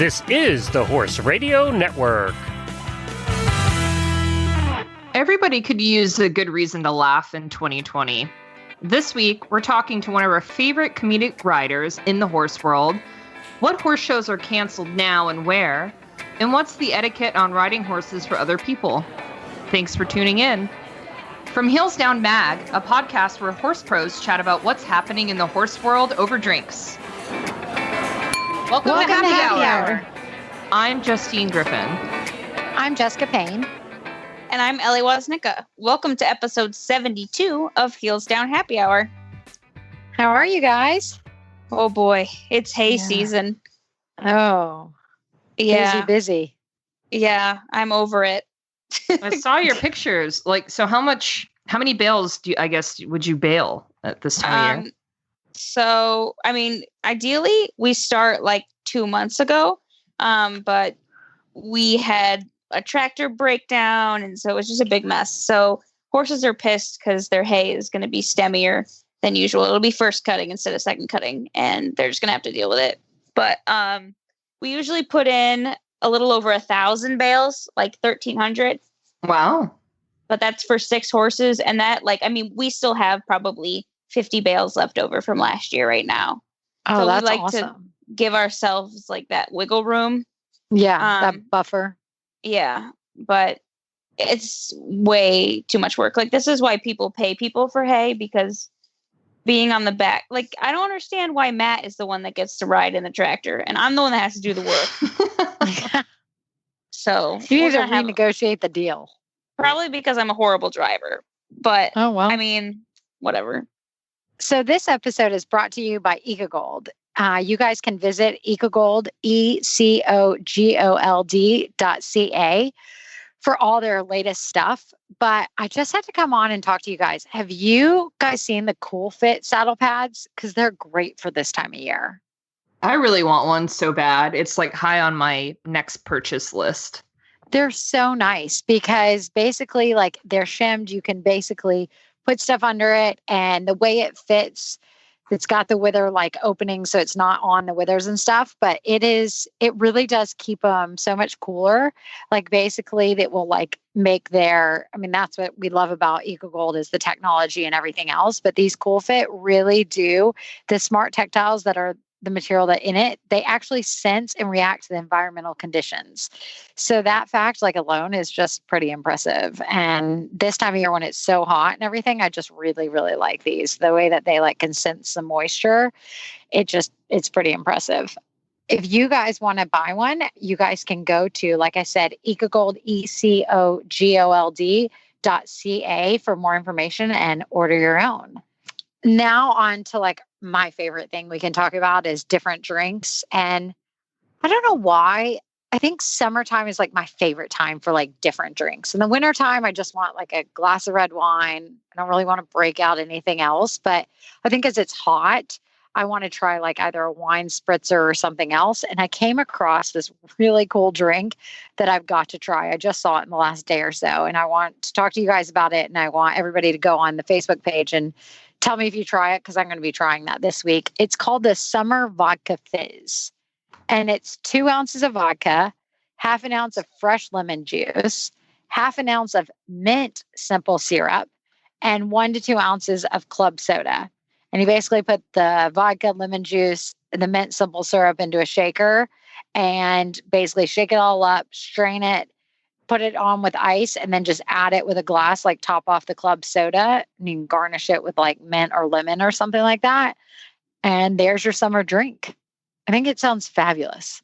This is the Horse Radio Network. Everybody could use a good reason to laugh in 2020. This week, we're talking to one of our favorite comedic riders in the horse world. What horse shows are canceled now and where? And what's the etiquette on riding horses for other people? Thanks for tuning in. From Heels Down Mag, a podcast where horse pros chat about what's happening in the horse world over drinks. Welcome to Happy Hour. I'm Justine Griffin. I'm Jessica Payne. And I'm Ellie Woznicka. Welcome to episode 72 of Heels Down Happy Hour. How are you guys? Oh boy, it's hay season. Oh, yeah. Busy. Yeah, I'm over it. I saw your pictures. How many bales would you bale at this time of year? So, ideally we start 2 months ago. But we had a tractor breakdown, and so it was just a big mess. So horses are pissed because their hay is going to be stemmier than usual. It'll be first cutting instead of second cutting, and they're just going to have to deal with it. But we usually put in a little over 1,000 bales, 1,300. Wow. But that's for 6 horses. And that, we still have probably 50 bales left over from last year right now. Oh, so that's we like awesome. to give ourselves that wiggle room. Yeah, that buffer. Yeah, but it's way too much work. This is why people pay people for hay, because being on the back, I don't understand why Matt is the one that gets to ride in the tractor and I'm the one that has to do the work. So you need to renegotiate the deal. Probably because I'm a horrible driver, but oh well. Whatever. So this episode is brought to you by EcoGold. You guys can visit EcoGold, ECOGOLD.ca for all their latest stuff. But I just had to come on and talk to you guys. Have you guys seen the Cool Fit saddle pads? Because they're great for this time of year. I really want one so bad. It's high on my next purchase list. They're so nice because basically they're shimmed. You can basically put stuff under it, and the way it fits, it's got the wither opening, so it's not on the withers and stuff, but it really does keep them so much cooler. Basically that will make that's what we love about EcoGold is the technology and everything else. But these Cool Fit really do, the smart tactiles that are the material that in it, they actually sense and react to the environmental conditions. So that fact alone is just pretty impressive. And this time of year when it's so hot and everything, I just really, really like these. The way that they can sense the moisture, it's pretty impressive. If you guys want to buy one, you guys can go to, like I said, EcoGold, ECOGOLD.ca for more information and order your own. Now on to my favorite thing we can talk about is different drinks. And I don't know why. I think summertime is my favorite time for different drinks. In the wintertime, I just want a glass of red wine. I don't really want to break out anything else. But I think as it's hot, I want to try either a wine spritzer or something else. And I came across this really cool drink that I've got to try. I just saw it in the last day or so. And I want to talk to you guys about it. And I want everybody to go on the Facebook page and tell me if you try it, because I'm going to be trying that this week. It's called the Summer Vodka Fizz. And it's 2 ounces of vodka, half an ounce of fresh lemon juice, half an ounce of mint simple syrup, and 1 to 2 ounces of club soda. And you basically put the vodka, lemon juice, and the mint simple syrup into a shaker and basically shake it all up, strain it, put it on with ice, and then just add it with a glass, top off the club soda. And you can garnish it with mint or lemon or something like that. And there's your summer drink. I think it sounds fabulous.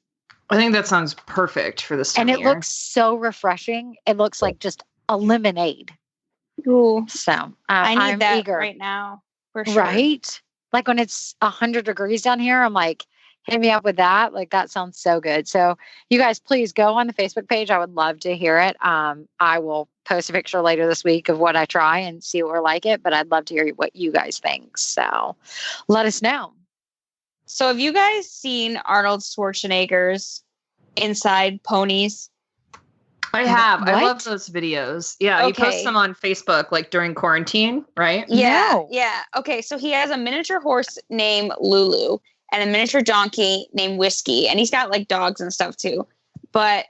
I think that sounds perfect for this time and of year. It looks so refreshing. It looks like just a lemonade. Ooh. So I'm that eager right now. For sure. Right? When it's 100 degrees down here, I'm hit me up with that. That sounds so good. So you guys, please go on the Facebook page. I would love to hear it. I will post a picture later this week of what I try and see what we're like it, but I'd love to hear what you guys think. So let us know. So have you guys seen Arnold Schwarzenegger's Inside Ponies? I have. What? I love those videos. Yeah, Okay. You post them on Facebook during quarantine, right? Yeah. No. Yeah. Okay. So he has a miniature horse named Lulu, and a miniature donkey named Whiskey. And he's got like dogs and stuff too. But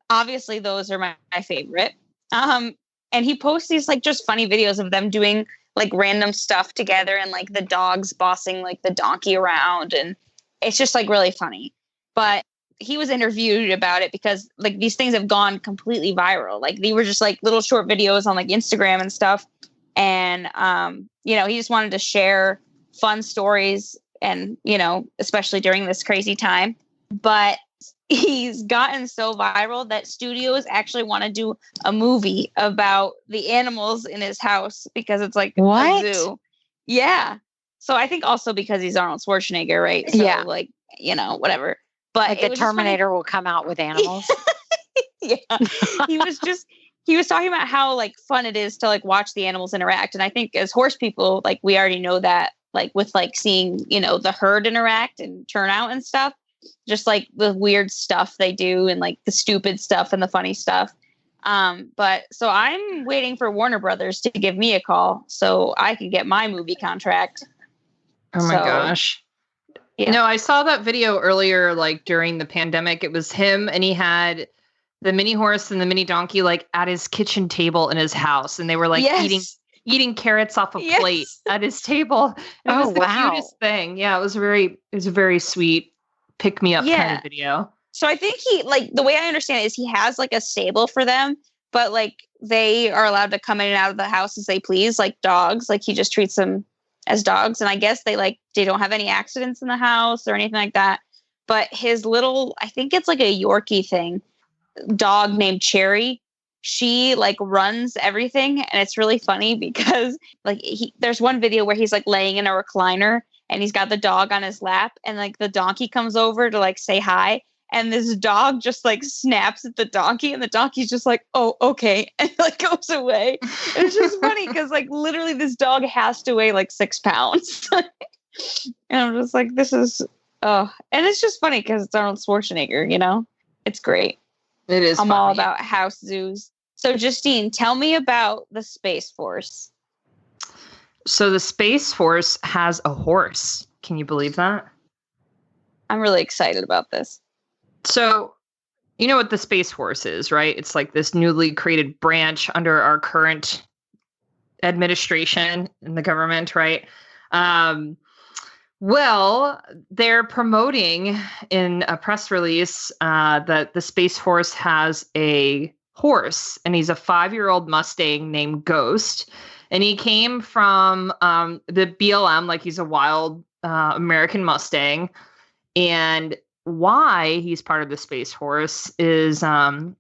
obviously those are my favorite. And he posts these like just funny videos of them doing like random stuff together and like the dogs bossing like the donkey around. And it's just like really funny. But he was interviewed about it because like these things have gone completely viral. Like they were just like little short videos on like Instagram and stuff. And, you know, he just wanted to share fun stories and, you know, especially during this crazy time. But he's gotten so viral that studios actually want to do a movie about the animals in his house because it's like What? a zoo. Yeah. So I think also because he's Arnold Schwarzenegger, right? So Yeah. like, you know, whatever. But Like it the was just funny. Terminator will come out with animals. Yeah. He was talking about how like fun it is to like watch the animals interact. And I think as horse people, like we already know that, like with like seeing, you know, the herd interact and turn out and stuff, just like the weird stuff they do and like the stupid stuff and the funny stuff. But so I'm waiting for Warner Brothers to give me a call so I can get my movie contract. Oh my So, gosh. yeah. No, I saw that video earlier, like during the pandemic. It was him and he had the mini horse and the mini donkey like at his kitchen table in his house. And they were like Yes. eating carrots off a Yes. plate at his table. It Oh, was the wow. cutest thing. Yeah, it was a very sweet pick me up kind Yeah. of video. So I think he, like, the way I understand it is he has like a stable for them, but like they are allowed to come in and out of the house as they please, like dogs. Like he just treats them as dogs. And I guess they don't have any accidents in the house or anything like that. But his little, I think it's like a Yorkie thing, dog named Cherry, she like runs everything. And it's really funny because like there's one video where he's like laying in a recliner and he's got the dog on his lap and like the donkey comes over to like say hi. And this dog just like snaps at the donkey and the donkey's just like, oh, okay. And like goes away. And it's just funny because like literally this dog has to weigh like 6 pounds. And I'm just like, this is, oh, and it's just funny because it's Arnold Schwarzenegger, you know, it's great. It is I'm all funny. about house zoos. So Justine, tell me about the Space Force. So the Space Force has a horse. Can you believe that? I'm really excited about this. So, you know what the Space Force is, right? It's like this newly created branch under our current administration in the government, right? Well, they're promoting in a press release that the Space Force has a horse, and he's a 5-year-old Mustang named Ghost. And he came from the BLM, like he's a wild American Mustang. And why he's part of the Space Force is,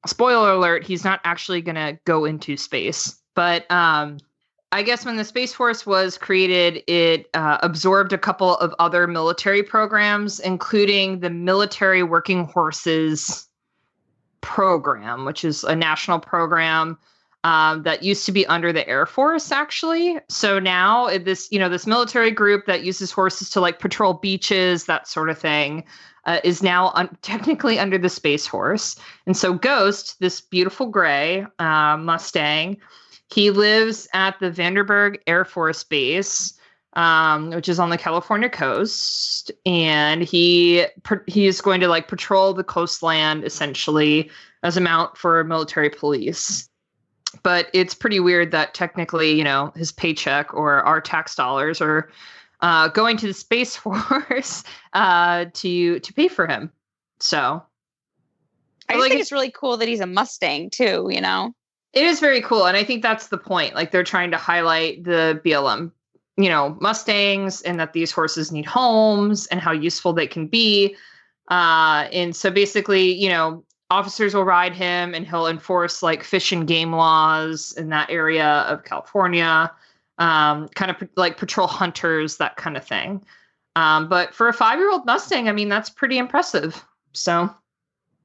spoiler alert, he's not actually going to go into space. But I guess when the Space Force was created, it absorbed a couple of other military programs, including the Military Working Horses Program, which is a national program that used to be under the Air Force, actually. So now this military group that uses horses to like patrol beaches, that sort of thing, is now technically under the Space Force. And so Ghost, this beautiful gray Mustang, he lives at the Vandenberg Air Force Base, which is on the California coast. And he is going to like patrol the coastline essentially as a mount for military police. But it's pretty weird that technically, you know, his paycheck or our tax dollars are going to the Space Force to pay for him. So I just think it's really cool that he's a Mustang too, you know? It is very cool. And I think that's the point. Like they're trying to highlight the BLM, you know, Mustangs, and that these horses need homes and how useful they can be. And so basically, you know, officers will ride him and he'll enforce like fish and game laws in that area of California, kind of like patrol hunters, that kind of thing. But for a 5-year-old Mustang, I mean, that's pretty impressive. So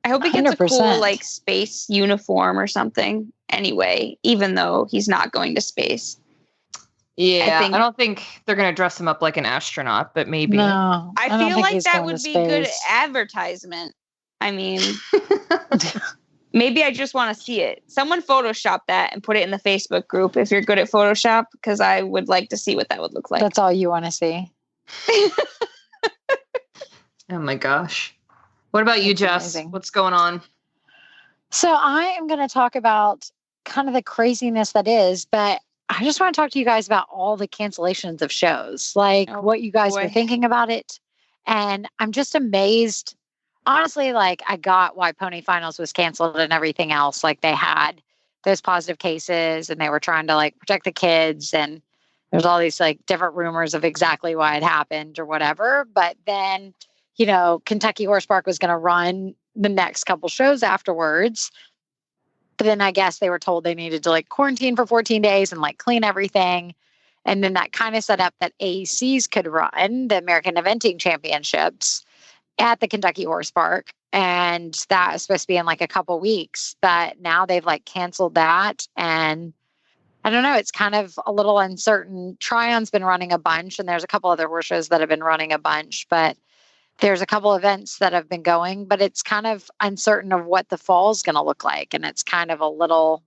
I hope he gets a 100%. cool like space uniform or something anyway, even though he's not going to space. yeah, I don't think they're going to dress him up like an astronaut, but maybe. No, I don't feel think like he's that going would to be good space. advertisement. I mean, maybe I just want to see it. Someone Photoshop that and put it in the Facebook group if you're good at Photoshop, because I would like to see what that would look like. That's all you want to see. Oh my gosh. What about you, It's Jess? amazing. What's going on? So I am going to talk about kind of the craziness that is, but I just want to talk to you guys about all the cancellations of shows, like Oh, what you guys were boy. thinking about it. And I'm just amazed. Honestly, like I got why Pony Finals was canceled and everything else. Like they had those positive cases and they were trying to like protect the kids. And there's all these like different rumors of exactly why it happened or whatever. But then, Kentucky Horse Park was going to run the next couple shows afterwards. But then I guess they were told they needed to like quarantine for 14 days and like clean everything. And then that kind of set up that AECs could run the American Eventing Championships at the Kentucky Horse Park. And that was supposed to be in like a couple weeks. But now they've like canceled that. And I don't know, it's kind of a little uncertain. Tryon's been running a bunch, and there's a couple other horse shows that have been running a bunch, but there's a couple events that have been going, but it's kind of uncertain of what the fall is going to look like. And it's kind of a little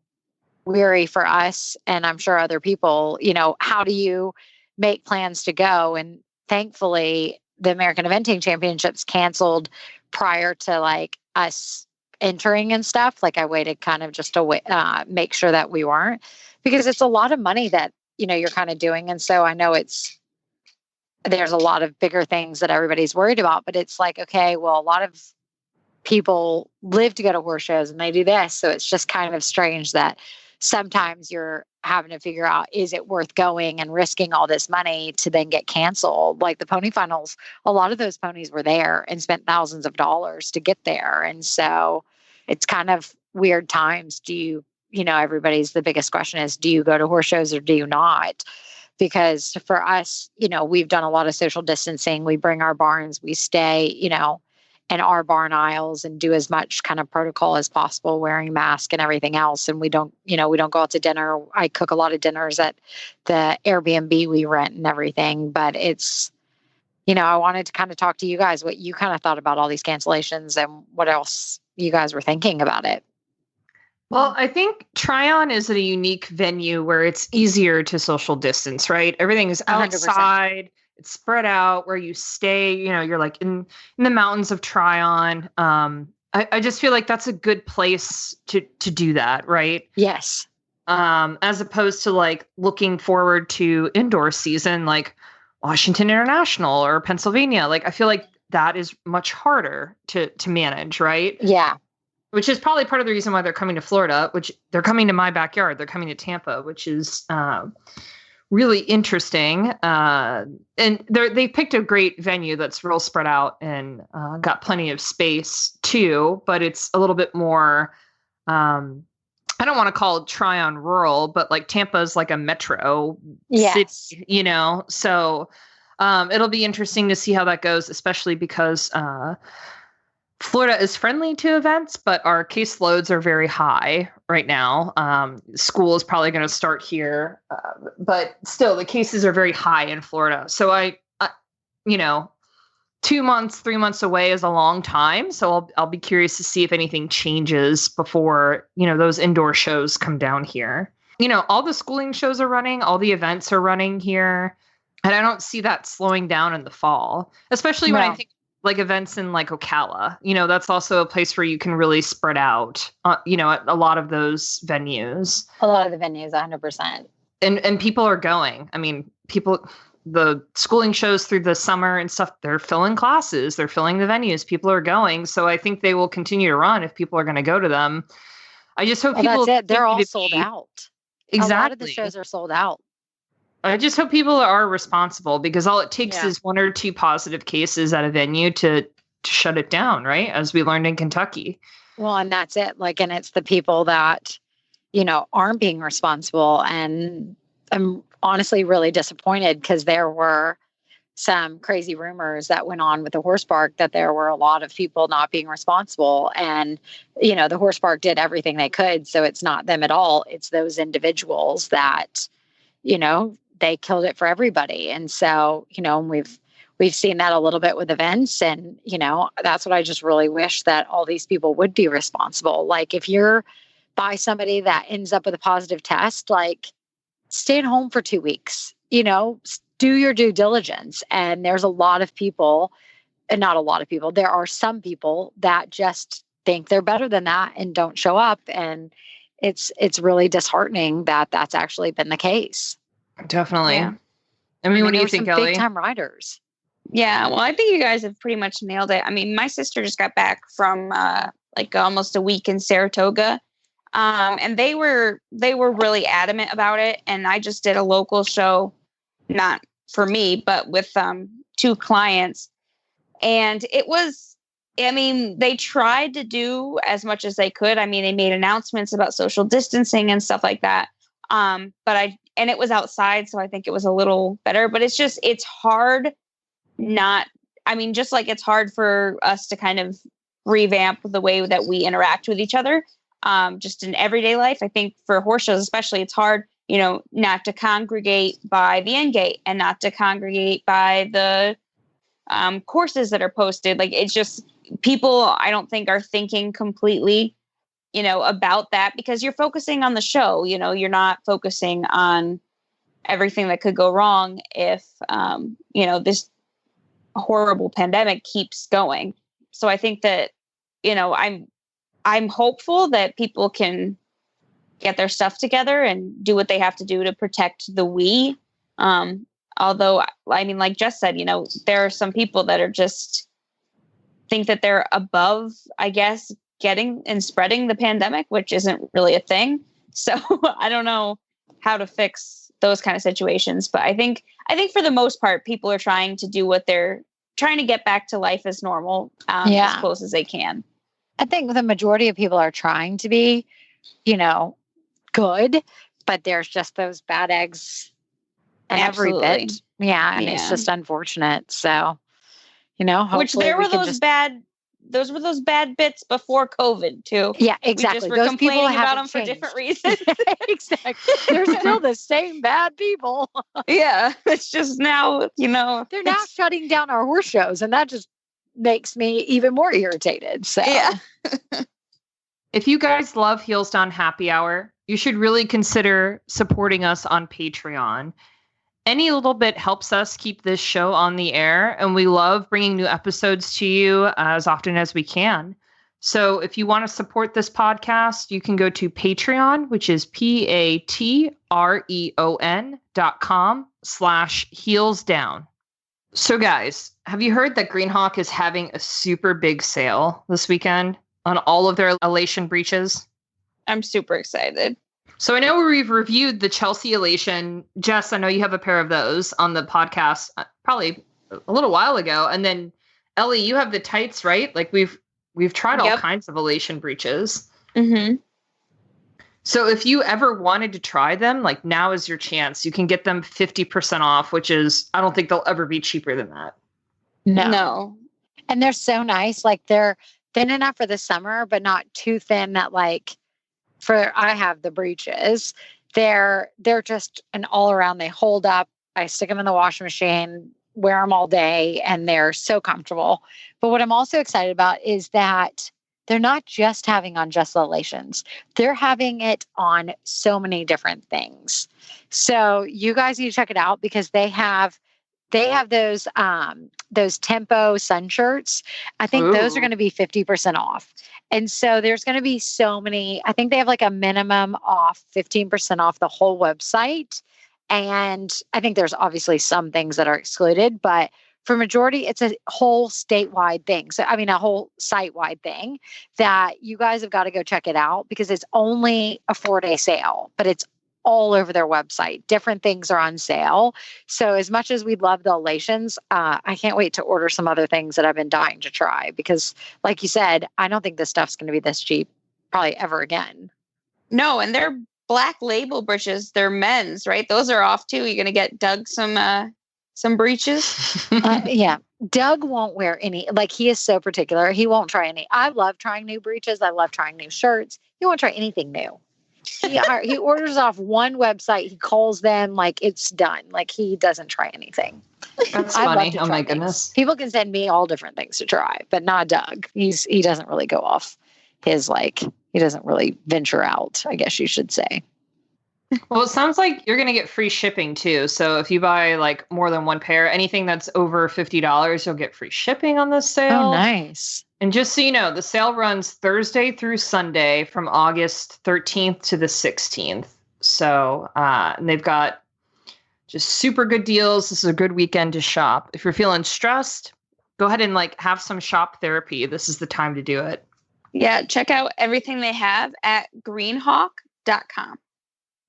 weary for us. And I'm sure other people, how do you make plans to go? And thankfully the American Eventing Championships canceled prior to like us entering and stuff. Like I waited kind of just to make sure that we weren't, because it's a lot of money that, you're kind of doing. And so I know there's a lot of bigger things that everybody's worried about, but it's like, okay, well, a lot of people live to go to horse shows and they do this. So it's just kind of strange that sometimes you're having to figure out, is it worth going and risking all this money to then get canceled? Like the Pony Finals, a lot of those ponies were there and spent thousands of dollars to get there. And so it's kind of weird times. Everybody's the biggest question is, do you go to horse shows or do you not? Because for us, we've done a lot of social distancing. We bring our barns, we stay, in our barn aisles and do as much kind of protocol as possible, wearing masks and everything else. And we don't go out to dinner. I cook a lot of dinners at the Airbnb we rent and everything. But it's, I wanted to kind of talk to you guys, what you kind of thought about all these cancellations and what else you guys were thinking about it. Well, I think Tryon is a unique venue where it's easier to social distance, right? Everything is 100%. outside. It's spread out where you stay. You're like in the mountains of Tryon. I just feel like that's a good place to do that, right? Yes. As opposed to like looking forward to indoor season like Washington International or Pennsylvania. Like I feel like that is much harder to manage, right? Yeah. Which is probably part of the reason why they're coming to Florida, which they're coming to my backyard. They're coming to Tampa, which is really interesting. And they picked a great venue that's real spread out and got plenty of space too, but it's a little bit more, I don't want to call it Tryon rural, but like Tampa is like a metro city, so it'll be interesting to see how that goes, especially because Florida is friendly to events, but our caseloads are very high right now. School is probably going to start here, but still the cases are very high in Florida. So I 2 months, 3 months away is a long time. So I'll be curious to see if anything changes before, those indoor shows come down here. All the schooling shows are running, all the events are running here. And I don't see that slowing down in the fall, especially when I think like events in like Ocala, that's also a place where you can really spread out, at a lot of those venues. A lot of the venues, 100%. And people are going. I mean, the schooling shows through the summer and stuff, they're filling classes, they're filling the venues, people are going. So I think they will continue to run if people are going to go to them. I just hope people. That's it. They're all sold out. Exactly. A lot of the shows are sold out. I just hope people are responsible, because all it takes is 1 or 2 positive cases at a venue to shut it down, right? As we learned in Kentucky. Well, and that's it. Like, and it's the people that, aren't being responsible. And I'm honestly really disappointed because there were some crazy rumors that went on with the horse park that there were a lot of people not being responsible. And, the horse park did everything they could. So it's not them at all. It's those individuals that, they killed it for everybody. And so, we've seen that a little bit with events. And, that's what I just really wish, that all these people would be responsible. Like if you're by somebody that ends up with a positive test, like stay at home for 2 weeks, do your due diligence. And there's a lot of people and not a lot of people, there are some people that just think they're better than that and don't show up. And it's really disheartening that that's actually been the case. Definitely. Yeah. I mean, what do you think, Ellie? Big time riders. Yeah, well, I think you guys have pretty much nailed it. I mean, my sister just got back from like almost a week in Saratoga, and they were really adamant about it. And I just did a local show, not for me, but with 2 clients, and it was. I mean, they tried to do as much as they could. I mean, they made announcements about social distancing and stuff like that. And it was outside, so I think it was a little better. But it's hard. Just like it's hard for us to kind of revamp the way that we interact with each other, just in everyday life. I think for horse shows especially, it's hard, not to congregate by the end gate and not to congregate by the courses that are posted. Like, it's just, people, I don't think, are thinking completely, about that, because you're focusing on the show. You're not focusing on everything that could go wrong if, this horrible pandemic keeps going. So I think that, I'm hopeful that people can get their stuff together and do what they have to do to protect the we. Although, I mean, like Jess said, there are some people that are just think that they're above, I guess, getting and spreading the pandemic, which isn't really a thing. So I don't know how to fix those kind of situations. But I think for the most part, people are trying to do what they're trying to get back to life as normal, as close as they can. I think the majority of people are trying to be, good, but there's just those bad eggs in every bit. Yeah. And it's just unfortunate. So, which there were those bad bits before COVID too. Yeah, exactly. We just were complaining about them for different reasons. Exactly. They're still the same bad people. Yeah. It's just now, they're now shutting down our horse shows, and that just makes me even more irritated. So yeah. If you guys love Heels Down Happy Hour, you should really consider supporting us on Patreon. Any little bit helps us keep this show on the air, and we love bringing new episodes to you as often as we can. So if you want to support this podcast, you can go to Patreon, which is patreon.com/heelsdown. So guys, have you heard that Greenhawk is having a super big sale this weekend on all of their Elation breeches? I'm super excited. So I know we've reviewed the Chelsea Elation. Jess, I know you have a pair of those on the podcast probably a little while ago. And then Ellie, you have the tights, right? Like we've tried all kinds of Elation breeches. Mm-hmm. So if you ever wanted to try them, like now is your chance. You can get them 50% off, which is, I don't think they'll ever be cheaper than that. No. And they're so nice. Like they're thin enough for the summer, but not too thin that I have the breeches. They're just an all around. They hold up. I stick them in the washing machine, wear them all day, and they're so comfortable. But what I'm also excited about is that they're not just having on just the Elations. They're having it on so many different things. So you guys need to check it out, because they have those Tempo sun shirts. I think those are going to be 50% off. And so there's going to be so many. I think they have like a minimum off 15% off the whole website. And I think there's obviously some things that are excluded, but for majority, it's a whole statewide thing. So, I mean, a whole site-wide thing that you guys have got to go check it out, because it's only a 4-day sale, but it's all over their website. Different things are on sale. So as much as we love the Elations, I can't wait to order some other things that I've been dying to try, because like you said, I don't think this stuff's going to be this cheap probably ever again. No, and they're Black Label breeches. They're men's, right? Those are off too. You're going to get Doug some breeches. Yeah. Doug won't wear any, like he is so particular. He won't try any. I love trying new breeches. I love trying new shirts. He won't try anything new. He orders off one website. He calls them like it's done. Like he doesn't try anything. That's funny. Oh my goodness. People can send me all different things to try, but not Doug. He doesn't really go off his he doesn't really venture out, I guess you should say. Well, it sounds like you're going to get free shipping too. So if you buy like more than one pair, anything that's over $50, you'll get free shipping on this sale. Oh, nice. And just so you know, the sale runs Thursday through Sunday from August 13th to the 16th. So and they've got just super good deals. This is a good weekend to shop. If you're feeling stressed, go ahead and like have some shop therapy. This is the time to do it. Yeah, check out everything they have at greenhawk.com.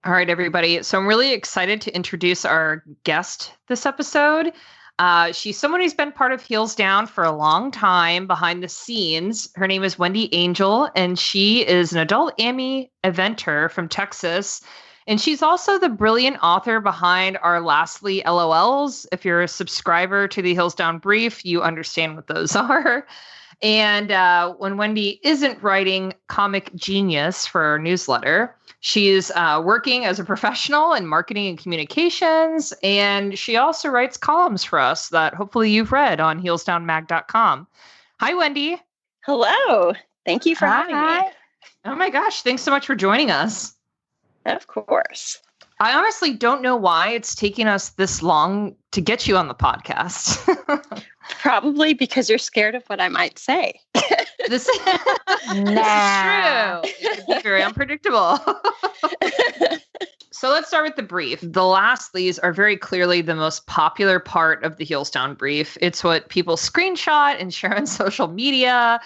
All right, everybody. So I'm really excited to introduce our guest this episode. She's someone who's been part of Heels Down for a long time behind the scenes. Her name is Wendy Angel, and she is an adult AMI eventer from Texas. And she's also the brilliant author behind our Lastly LOLs. If you're a subscriber to the Heels Down Brief, you understand what those are. And when Wendy isn't writing Comic Genius for our newsletter, she's working as a professional in marketing and communications. And she also writes columns for us that hopefully you've read on heelsdownmag.com. Hi, Wendy. Hello. Thank you for having me. Oh my gosh. Thanks so much for joining us. Of course. I honestly don't know why it's taking us this long to get you on the podcast. Probably because you're scared of what I might say. This is true. It can be very unpredictable. So let's start with the brief. The Lastlies are very clearly the most popular part of the Heels Down Brief. It's what people screenshot and share on social media.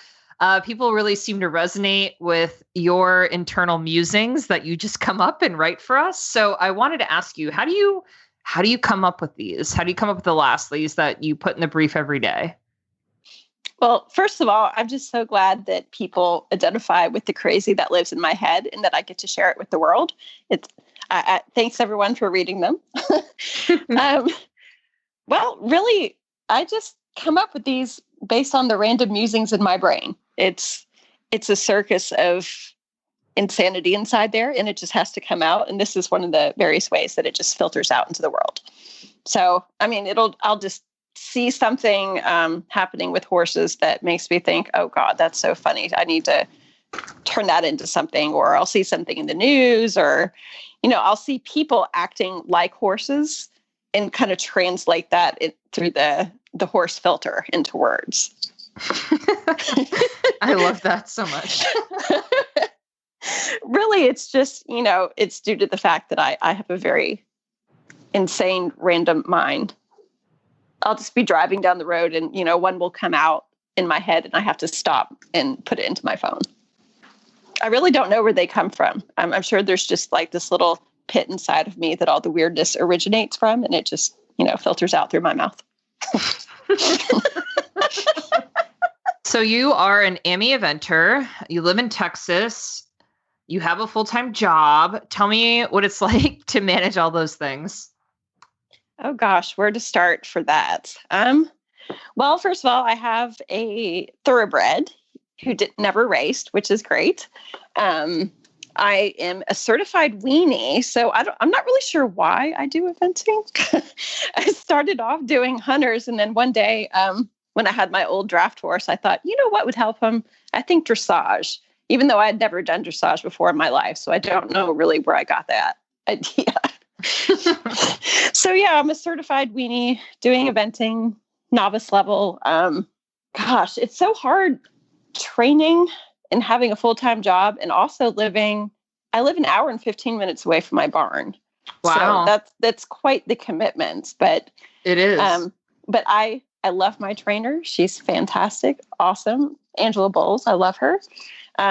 People really seem to resonate with your internal musings that you just come up and write for us. So I wanted to ask you, how do you come up with these? How do you come up with the Lastlies that you put in the brief every day? Well, first of all, I'm just so glad that people identify with the crazy that lives in my head and that I get to share it with the world. Thanks everyone for reading them. Well, really, I just come up with these based on the random musings in my brain. It's a circus of insanity inside there, and it just has to come out. And this is one of the various ways that it just filters out into the world. So, I mean, I'll just see something happening with horses that makes me think, oh God, that's so funny. I need to turn that into something. Or I'll see something in the news, or, I'll see people acting like horses and kind of translate that through the horse filter into words. I love that so much. Really, it's just, it's due to the fact that I have a very insane, random mind. I'll just be driving down the road and, one will come out in my head and I have to stop and put it into my phone. I really don't know where they come from. I'm sure there's just like this little pit inside of me that all the weirdness originates from, and it just, filters out through my mouth. So you are an AMI eventer. You live in Texas. You have a full-time job. Tell me what it's like to manage all those things. Oh gosh, where to start for that? Well, first of all, I have a thoroughbred who never raced, which is great. I am a certified weenie, so I'm not really sure why I do eventing. I started off doing hunters, and then one day, when I had my old draft horse, I thought, what would help him? I think dressage, even though I had never done dressage before in my life. So I don't know really where I got that idea. So yeah, I'm a certified weenie doing eventing, novice level. Gosh, it's so hard training and having a full-time job and also I live an hour and 15 minutes away from my barn. Wow. So that's quite the commitment, but it is. But I love my trainer. She's fantastic. Awesome. Angela Bowles. I love her.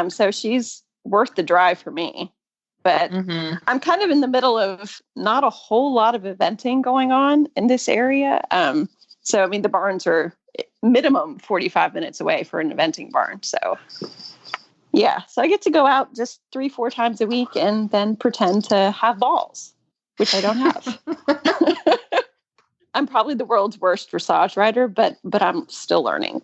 So she's worth the drive for me, but I'm kind of in the middle of not a whole lot of eventing going on in this area. So, I mean, the barns are minimum 45 minutes away for an eventing barn. So yeah, so I get to go out just 3-4 times a week and then pretend to have balls, which I don't have. I'm probably the world's worst dressage rider, but I'm still learning.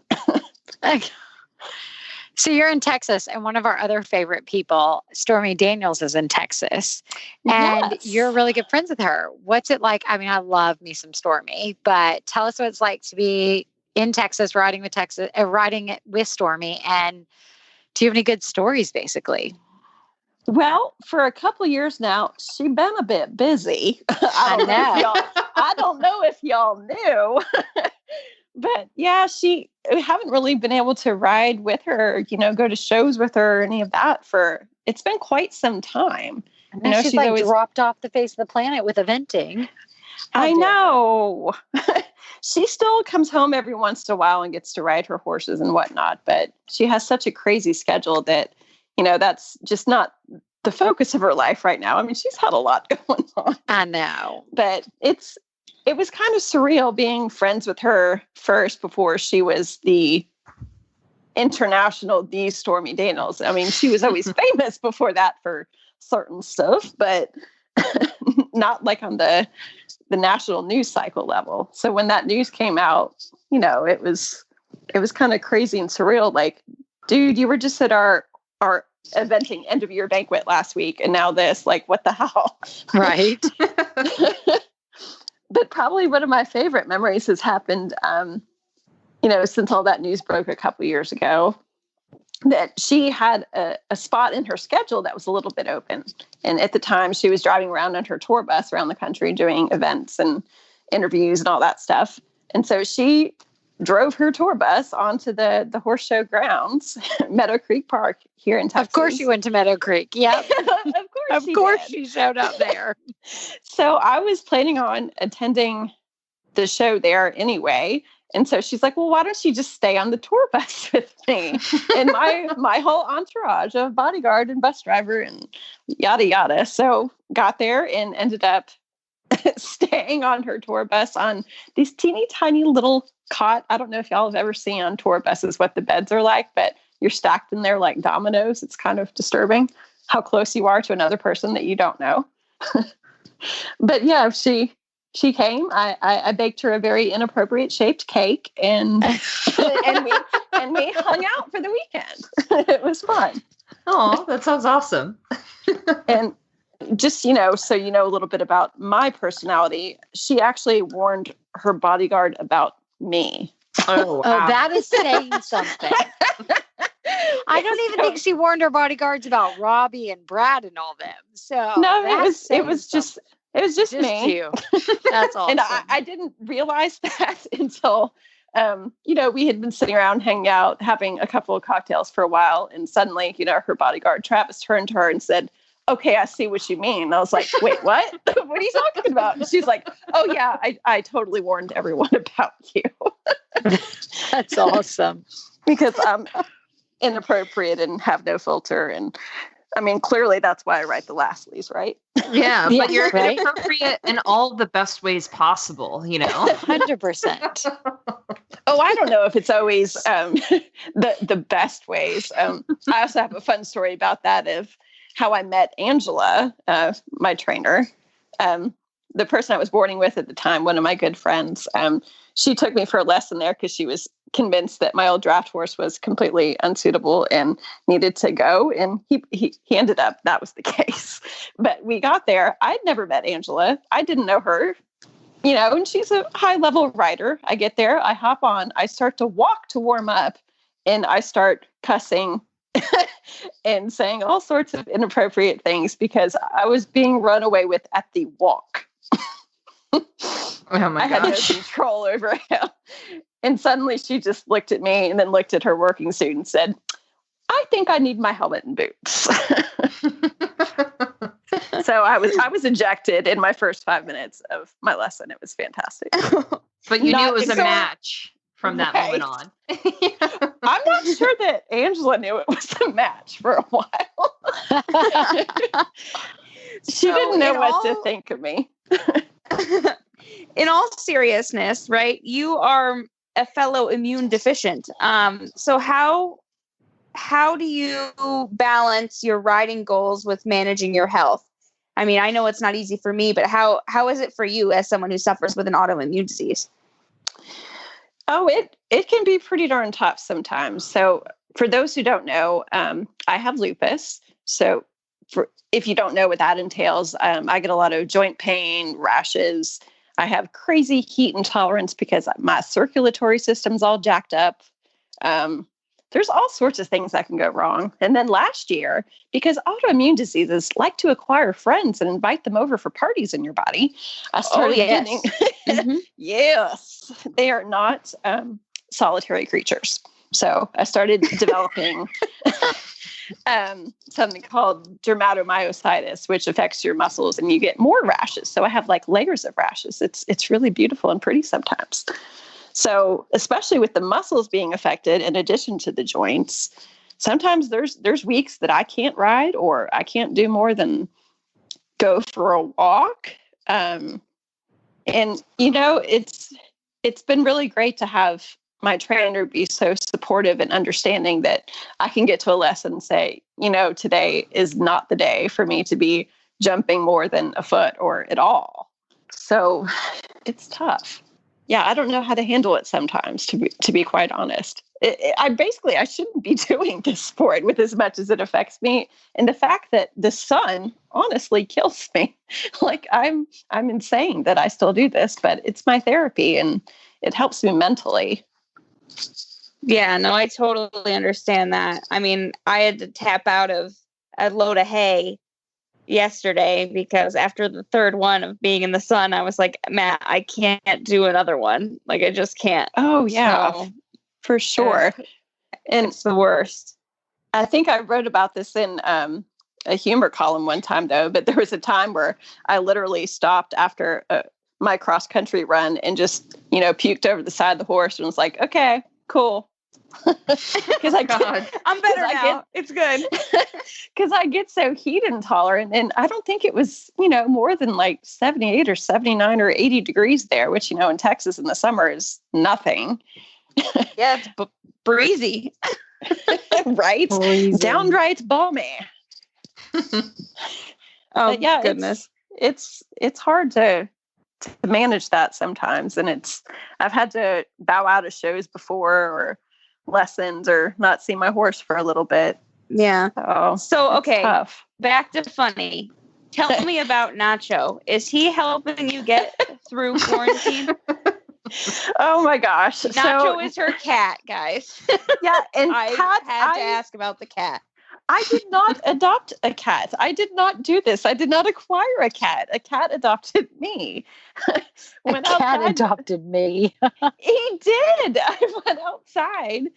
So you're in Texas, and one of our other favorite people, Stormy Daniels, is in Texas, and Yes. you're really good friends with her. What's it like? I mean, I love me some Stormy, but tell us what it's like to be in Texas, riding it with Stormy, and do you have any good stories, basically? Well, for a couple years now, she's been a bit busy. I don't know if y'all knew, but yeah, we haven't really been able to ride with her, go to shows with her, or any of that it's been quite some time. And now she's like always dropped off the face of the planet with eventing. I know. She still comes home every once in a while and gets to ride her horses and whatnot, but she has such a crazy schedule that, that's just not the focus of her life right now. I mean, she's had a lot going on. I know. But it was kind of surreal being friends with her first before she was the international Stormy Daniels. I mean, she was always famous before that for certain stuff, but not like on the national news cycle level. So when that news came out, it was kind of crazy and surreal. Like, dude, you were just at our eventing end of year banquet last week, and now this, like, what the hell? Right. But probably one of my favorite memories has happened, since all that news broke a couple years ago, that she had a spot in her schedule that was a little bit open. And at the time, she was driving around on her tour bus around the country doing events and interviews and all that stuff. And so she drove her tour bus onto the horse show grounds, Meadow Creek Park here in Texas. Of course you went to Meadow Creek. Yep. Of course she showed up there. So I was planning on attending the show there anyway. And so she's like, well, why don't you just stay on the tour bus with me? And my whole entourage of bodyguard and bus driver and yada, yada. So got there and ended up staying on her tour bus on these teeny tiny little cot. I don't know if y'all have ever seen on tour buses what the beds are like, but you're stacked in there like dominoes. It's kind of disturbing how close you are to another person that you don't know. But yeah, she came. I baked her a very inappropriate shaped cake, and and we hung out for the weekend. It was fun. Oh, that sounds awesome. And just, so you know a little bit about my personality, she actually warned her bodyguard about me. Oh, wow. That is saying something. I don't even think she warned her bodyguards about Robbie and Brad and all them. So no, it was just me. You. That's awesome. And I didn't realize that until, we had been sitting around hanging out, having a couple of cocktails for a while. And suddenly, her bodyguard, Travis, turned to her and said, okay, I see what you mean. And I was like, wait, what? What are you talking about? And she's like, oh yeah, I totally warned everyone about you. That's awesome. Because I'm inappropriate and have no filter. And I mean, clearly that's why I write the Lastleys, right? Yeah, but you're right? inappropriate in all the best ways possible, 100%. Oh, I don't know if it's always the best ways. I also have a fun story about that of how I met Angela, my trainer. The person I was boarding with at the time, one of my good friends, she took me for a lesson there because she was convinced that my old draft horse was completely unsuitable and needed to go. And he ended up, that was the case. But we got there. I'd never met Angela. I didn't know her, and she's a high level rider. I get there, I hop on, I start to walk to warm up, and I start cussing and saying all sorts of inappropriate things because I was being run away with at the walk. Oh my I had no control over him. And suddenly she just looked at me and then looked at her working suit and said, I think I need my helmet and boots. So I was ejected in my first 5 minutes of my lesson. It was fantastic. But you knew it was a match from that moment on. I'm not sure that Angela knew it was a match for a while. She didn't know what to think of me. In all seriousness, right? You are a fellow immune deficient. So how do you balance your riding goals with managing your health? I mean, I know it's not easy for me, but how is it for you as someone who suffers with an autoimmune disease? Oh, it can be pretty darn tough sometimes. So for those who don't know, I have lupus. So if you don't know what that entails, I get a lot of joint pain, rashes. I have crazy heat intolerance because my circulatory system's all jacked up. there's all sorts of things that can go wrong. And then last year, because autoimmune diseases like to acquire friends and invite them over for parties in your body, I started getting, yes, they are not solitary creatures. So I started developing something called dermatomyositis, which affects your muscles and you get more rashes. So I have like layers of rashes. It's really beautiful and pretty sometimes. So especially with the muscles being affected in addition to the joints, sometimes there's weeks that I can't ride or I can't do more than go for a walk. And you know, it's been really great to have my trainer be so supportive and understanding that I can get to a lesson and say, you know, today is not the day for me to be jumping more than a foot or at all. So it's tough. Yeah, I don't know how to handle it sometimes, to be quite honest. I shouldn't be doing this sport with as much as it affects me. And the fact that the sun honestly kills me. Like I'm insane that I still do this, but it's my therapy and it helps me mentally. Yeah, no, I totally understand that. I mean, I had to tap out of a load of hay yesterday because after the third one of being in the sun, I was like, Matt, I can't do another one. Like, I just can't. Oh, yeah, so, for sure. And it's the worst. I think I wrote about this in a humor column one time, though, but there was a time where I literally stopped after my cross country run and just, you know, puked over the side of the horse and was like, okay, cool. Because I'm better now. It's good. Because I get so heat intolerant. And I don't think it was, you know, more than like 78 or 79 or 80 degrees there, which, you know, in Texas in the summer is nothing. Yeah, it's breezy. Right? Breezy. Downright balmy. Oh, yeah, goodness. It's hard to manage that sometimes. And I've had to bow out of shows before or lessons or not see my horse for a little bit. Yeah. So okay, tough. Back to funny. Tell me about Nacho. Is he helping you get through quarantine? Oh my gosh. Nacho is her cat, guys. Yeah, and I had to ask about the cat. I did not adopt a cat. I did not do this. I did not acquire a cat. A cat adopted me. A cat adopted me. He did. I went outside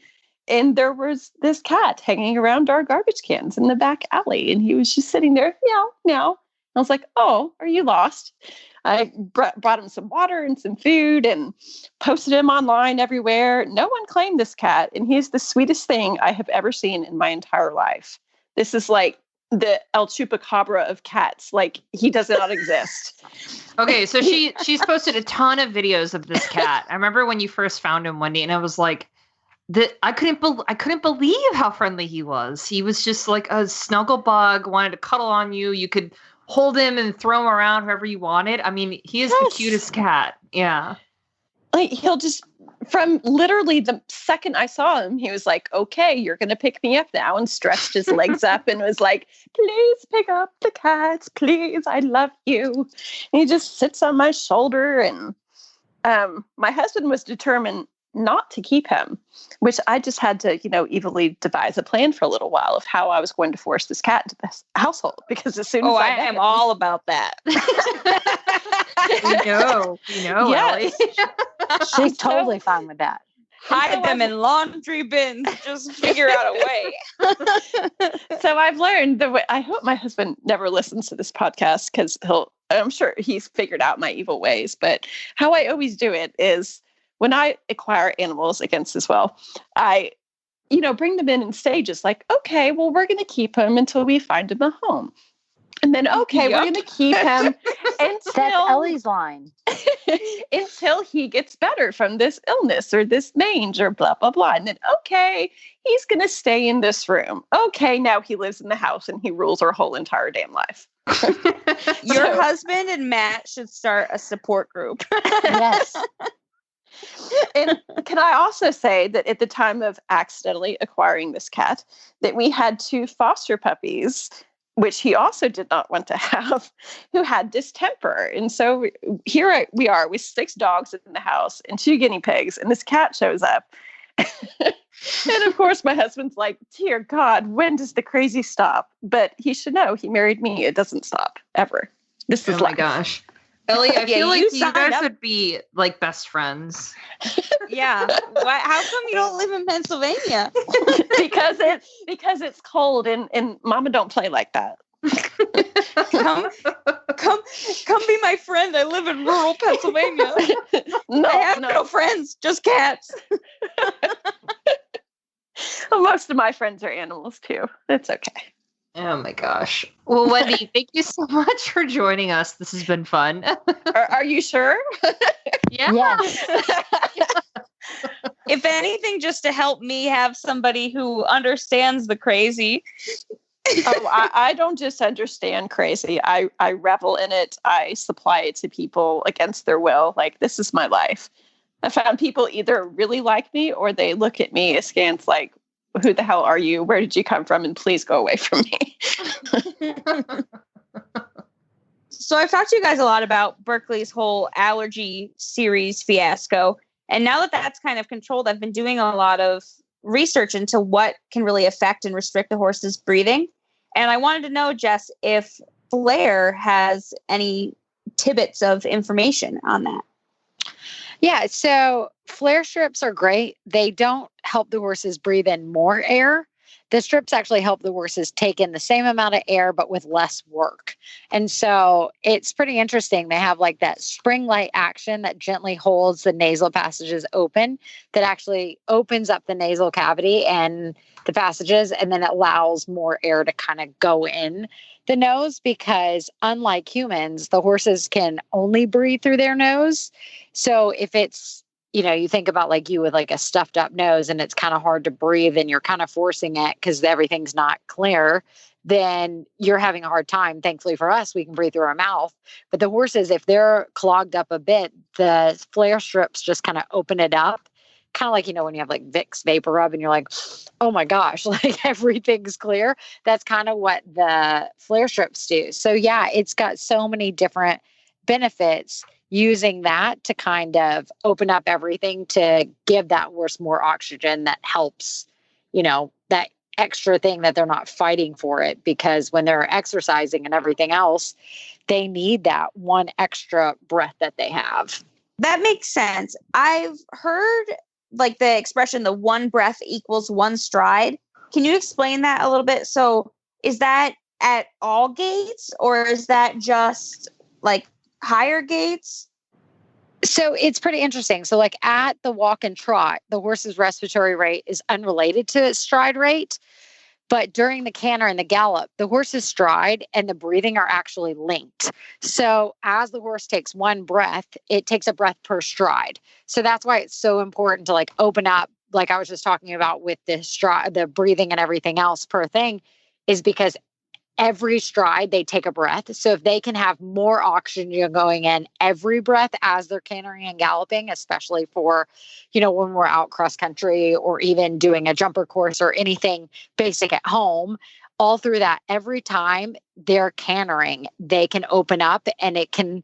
and there was this cat hanging around our garbage cans in the back alley. And he was just sitting there, meow, meow. I was like, oh, are you lost? I brought him some water and some food and posted him online everywhere. No one claimed this cat. And he's the sweetest thing I have ever seen in my entire life. This is like the El Chupacabra of cats. Like, he does not exist. Okay, so she's posted a ton of videos of this cat. I remember when you first found him one day, and I was like, I couldn't believe how friendly he was. He was just like a snuggle bug, wanted to cuddle on you. You could hold him and throw him around wherever you wanted. I mean, he is the cutest cat. Yeah. Like, he'll just, from literally the second I saw him, he was like, okay, you're going to pick me up now, and stretched his legs up and was like, please pick up the cat. Please. I love you. And he just sits on my shoulder. And my husband was determined not to keep him, which I just had to, you know, evilly devise a plan for a little while of how I was going to force this cat into this household. Because as soon as I am all about that. We know, yes. Ellie. She's totally fine with that. Hide them in laundry bins. Just figure out a way. So I've learned the way. I hope my husband never listens to this podcast because I'm sure he's figured out my evil ways. But how I always do it is, when I acquire animals against his will, I, you know, bring them in stages. Like, okay, well, we're going to keep him until we find him a home. And then, okay, we're going to keep him That's Ellie's line. until he gets better from this illness or this mange or blah, blah, blah. And then, okay, he's going to stay in this room. Okay, now he lives in the house and he rules our whole entire damn life. Your husband and Matt should start a support group. Yes. And can I also say that at the time of accidentally acquiring this cat, that we had 2 foster puppies, which he also did not want to have, who had distemper. And so here we are with 6 dogs in the house and 2 guinea pigs, and this cat shows up. And of course, my husband's like, dear God, when does the crazy stop? But he should know he married me. It doesn't stop ever. This is Oh my life. gosh. Ellie, I Yeah, feel like you you signed guys up. would be like best friends. Yeah. Why, how come you don't live in Pennsylvania? because it's cold and Mama don't play like that. Come be my friend. I live in rural Pennsylvania. No, I have no friends, just cats. Most of my friends are animals too. It's okay. Oh my gosh. Well, Wendy, thank you so much for joining us. This has been fun. Are you sure? Yeah. Yes. If anything, just to help me have somebody who understands the crazy. I don't just understand crazy. I revel in it. I supply it to people against their will. Like, this is my life. I found people either really like me or they look at me askance like, who the hell are you? Where did you come from? And please go away from me. So I've talked to you guys a lot about Berkeley's whole allergy series fiasco. And now that that's kind of controlled, I've been doing a lot of research into what can really affect and restrict the horse's breathing. And I wanted to know, Jess, if Flair has any tidbits of information on that. Yeah, so flare strips are great. They don't help the horses breathe in more air. The strips actually help the horses take in the same amount of air, but with less work. And so it's pretty interesting. They have like that spring-like action that gently holds the nasal passages open, that actually opens up the nasal cavity and the passages, and then it allows more air to kind of go in the nose, because unlike humans, the horses can only breathe through their nose. So if it's, you think about like you with like a stuffed up nose and it's kind of hard to breathe and you're kind of forcing it because everything's not clear, then you're having a hard time. Thankfully for us, we can breathe through our mouth. But the horses, if they're clogged up a bit, the flare strips just kind of open it up. Kind of like, when you have like Vicks Vapor Rub and you're like, oh my gosh, like everything's clear. That's kind of what the flare strips do. So yeah, it's got so many different benefits using that to kind of open up everything to give that horse more oxygen that helps, that extra thing that they're not fighting for it, because when they're exercising and everything else, they need that one extra breath that they have. That makes sense. I've heard like the expression, the one breath equals one stride. Can you explain that a little bit? So is that at all gaits, or is that just like higher gaits? So it's pretty interesting. So like at the walk and trot, the horse's respiratory rate is unrelated to its stride rate. But during the canter and the gallop, the horse's stride and the breathing are actually linked. So as the horse takes one breath, it takes a breath per stride. So that's why it's so important to like open up, like I was just talking about with the stride, the breathing and everything else per thing, is because every stride they take a breath. So if they can have more oxygen going in every breath as they're cantering and galloping, especially for, when we're out cross country or even doing a jumper course or anything basic at home, all through that, every time they're cantering, they can open up and it can,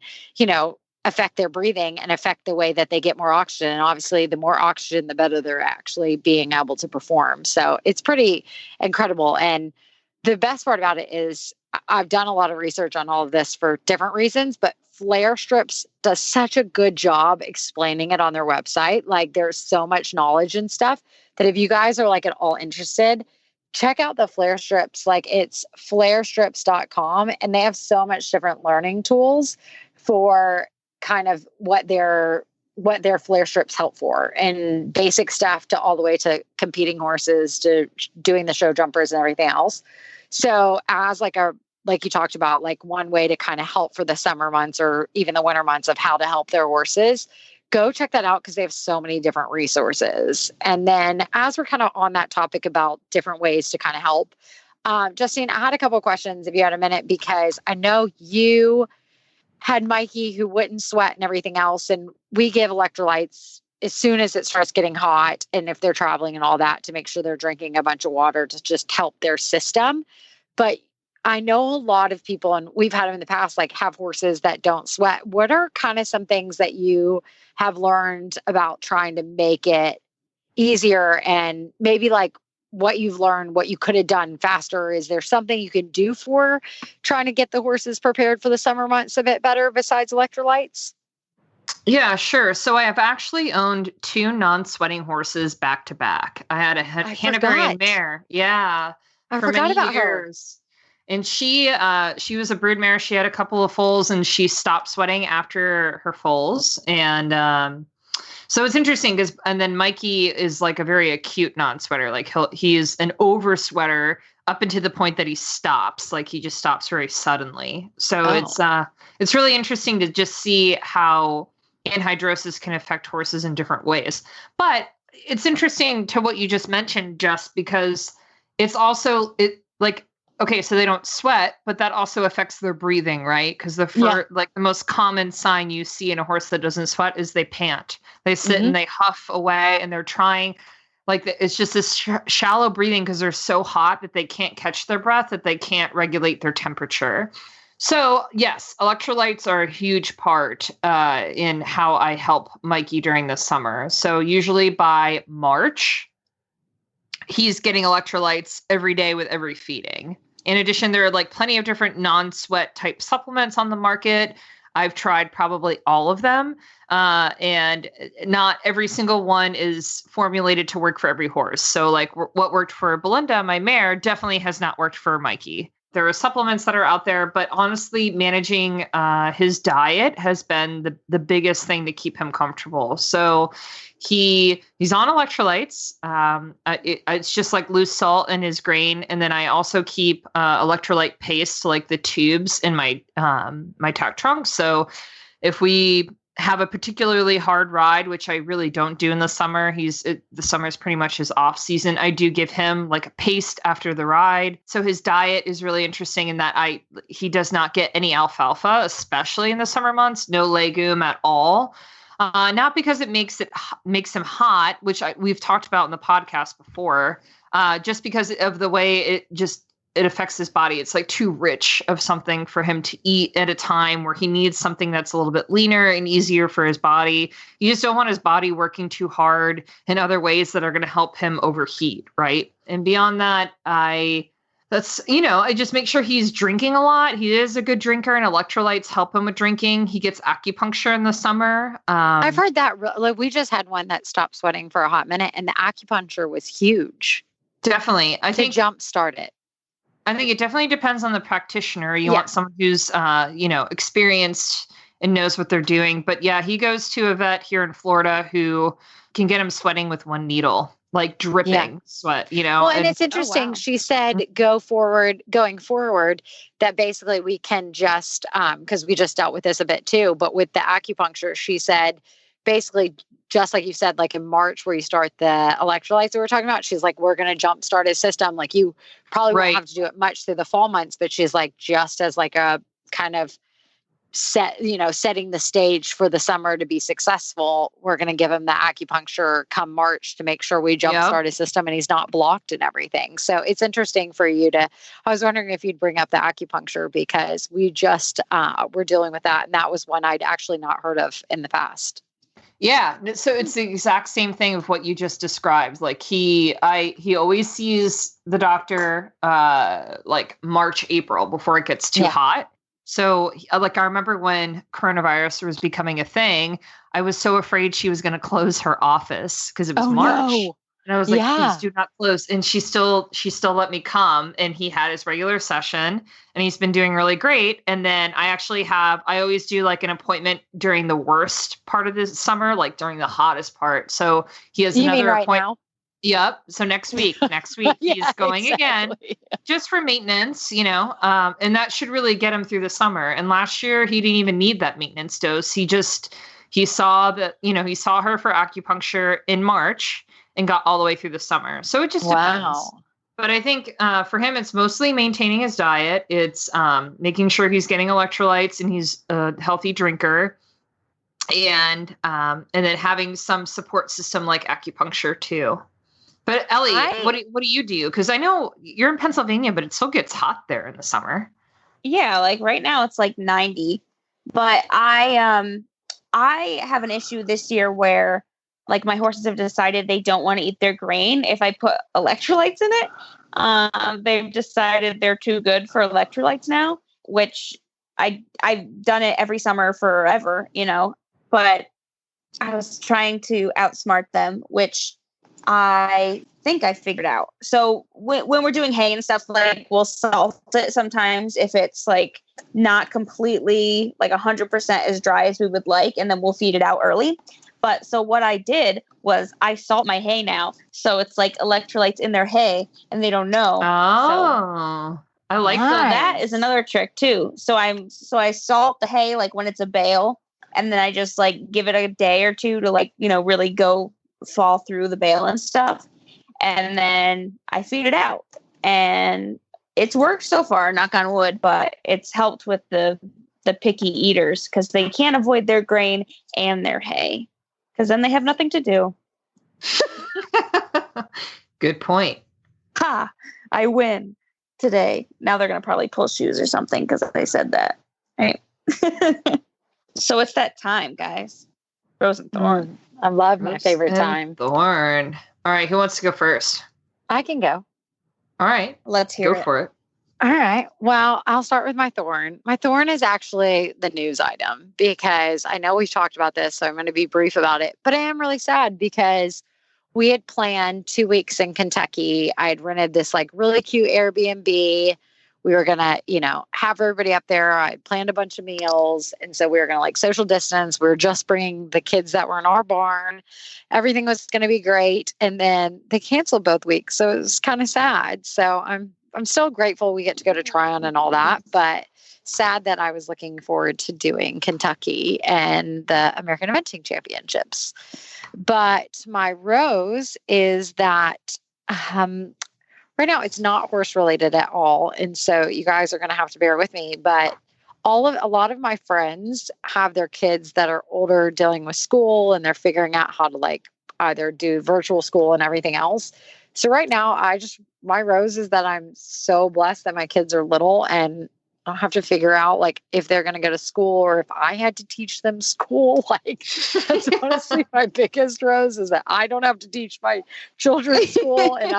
affect their breathing and affect the way that they get more oxygen. And obviously the more oxygen, the better they're actually being able to perform. So it's pretty incredible. And the best part about it is I've done a lot of research on all of this for different reasons, but Flare Strips does such a good job explaining it on their website. Like there's so much knowledge and stuff that if you guys are like at all interested, check out the Flare Strips. Like it's flarestrips.com, and they have so much different learning tools for kind of what their flare strips help for, and basic stuff to all the way to competing horses to doing the show jumpers and everything else. So as like you talked about, like one way to kind of help for the summer months or even the winter months of how to help their horses, go check that out because they have so many different resources. And then as we're kind of on that topic about different ways to kind of help, Justine, I had a couple of questions if you had a minute, because I know you had Mikey who wouldn't sweat and everything else. And we give electrolytes as soon as it starts getting hot, and if they're traveling and all that, to make sure they're drinking a bunch of water to just help their system. But I know a lot of people, and we've had them in the past, like have horses that don't sweat. What are kind of some things that you have learned about trying to make it easier and maybe like what you've learned, what you could have done faster? Is there something you can do for trying to get the horses prepared for the summer months a bit better besides electrolytes? Yeah, sure. So I have actually owned 2 non-sweating horses back to back. I had a Hanoverian forgot. mare. Yeah. I For forgot many about her. years. And she was a brood mare. She had a couple of foals and she stopped sweating after her foals. And so it's interesting because, and then Mikey is like a very acute non-sweater. Like he's an over sweater up until the point that he stops. Like he just stops very suddenly. So it's really interesting to just see how anhidrosis can affect horses in different ways. But it's interesting to what you just mentioned, just because it's also okay, so they don't sweat, but that also affects their breathing, right? Because the most common sign you see in a horse that doesn't sweat is they pant. They sit and they huff away, and they're trying, it's just this shallow breathing because they're so hot that they can't catch their breath, that they can't regulate their temperature. So yes, electrolytes are a huge part in how I help Mikey during the summer. So usually by March, he's getting electrolytes every day with every feeding. In addition, there are like plenty of different non-sweat type supplements on the market. I've tried probably all of them, and not every single one is formulated to work for every horse. So like what worked for Belinda, my mare, definitely has not worked for Mikey. There are supplements that are out there, but honestly, managing his diet has been the biggest thing to keep him comfortable. So he's on electrolytes. It's just like loose salt in his grain, and then I also keep electrolyte paste, like the tubes, in my tack trunk. So if we have a particularly hard ride, which I really don't do in the summer, the summer is pretty much his off season, I do give him like a paste after the ride. So his diet is really interesting in that he does not get any alfalfa, especially in the summer months, no legume at all. Not because it makes him hot, which we've talked about in the podcast before, just because of the way it affects his body. It's like too rich of something for him to eat at a time where he needs something that's a little bit leaner and easier for his body. You just don't want his body working too hard in other ways that are going to help him overheat, right? And beyond that, I just make sure he's drinking a lot. He is a good drinker, and electrolytes help him with drinking. He gets acupuncture in the summer. I've heard that. Like, we just had one that stopped sweating for a hot minute, and the acupuncture was huge. Definitely. I think jumpstart it. I think it definitely depends on the practitioner. You want someone who's, experienced and knows what they're doing. But yeah, he goes to a vet here in Florida who can get him sweating with one needle. Like dripping sweat, Well, and it's interesting. She said going forward, that basically we can just, because we just dealt with this a bit too, but with the acupuncture, she said, basically, just like you said, like in March where you start the electrolytes that we're talking about, she's like, we're going to jumpstart his system. Like you probably won't have to do it much through the fall months, but she's like, just as like a kind of setting the stage for the summer to be successful, we're going to give him the acupuncture come March to make sure we jumpstart his system and he's not blocked and everything. So it's interesting for you I was wondering if you'd bring up the acupuncture, because we just were dealing with that. And that was one I'd actually not heard of in the past. Yeah. So it's the exact same thing of what you just described. Like he always sees the doctor like March, April before it gets too hot. So like, I remember when coronavirus was becoming a thing, I was so afraid she was going to close her office because it was March. No. And I was like, please do not close. And she still let me come, and he had his regular session, and he's been doing really great. And then I always do like an appointment during the worst part of the summer, like during the hottest part. So he has another appointment. Yep. So next week he's going again, just for maintenance, and that should really get him through the summer. And last year he didn't even need that maintenance dose. He saw her for acupuncture in March and got all the way through the summer. So it just depends. But I think for him, it's mostly maintaining his diet. It's making sure he's getting electrolytes and he's a healthy drinker. And then having some support system like acupuncture too. But Ellie, what do you do? Because I know you're in Pennsylvania, but it still gets hot there in the summer. Yeah, like right now it's like 90. But I have an issue this year where like my horses have decided they don't want to eat their grain if I put electrolytes in it. They've decided they're too good for electrolytes now, which I've done it every summer forever, but I was trying to outsmart them, which I think I figured out. So when we're doing hay and stuff, like we'll salt it sometimes if it's like not completely like 100% as dry as we would like, and then we'll feed it out early. But so what I did was I salt my hay now. So it's like electrolytes in their hay and they don't know. Oh, I like Nice. So that. that is another trick too. So I salt the hay like when it's a bale, and then I just like give it a day or two to like, really go fall through the bale and stuff. And then I feed it out. And it's worked so far, knock on wood, but it's helped with the picky eaters because they can't avoid their grain and their hay because then they have nothing to do. Good point. Ha! I win today. Now they're going to probably pull shoes or something because I said that. Right. So it's that time, guys. Rose and Thorn. I love my Rose favorite and time. Thorn. All right, who wants to go first? I can go. All right, Let's hear go it. for it. All right. Well, I'll start with my thorn. My thorn is actually the news item because I know we've talked about this, so I'm going to be brief about it. But I am really sad because we had planned 2 weeks in Kentucky. I had rented this like really cute Airbnb. We were going to, have everybody up there. I planned a bunch of meals. And so we were going to like social distance. We were just bringing the kids that were in our barn. Everything was going to be great. And then they canceled both weeks. So it was kind of sad. So I'm still grateful we get to go to Tryon and all that, but sad that I was looking forward to doing Kentucky and the American Eventing Championships. But my rose is that right now it's not horse related at all. And so you guys are going to have to bear with me, but a lot of my friends have their kids that are older dealing with school and they're figuring out how to like either do virtual school and everything else. So right now my rose is that I'm so blessed that my kids are little and I don't have to figure out like if they're going to go to school or if I had to teach them school. Like that's honestly my biggest rose is that I don't have to teach my children school. And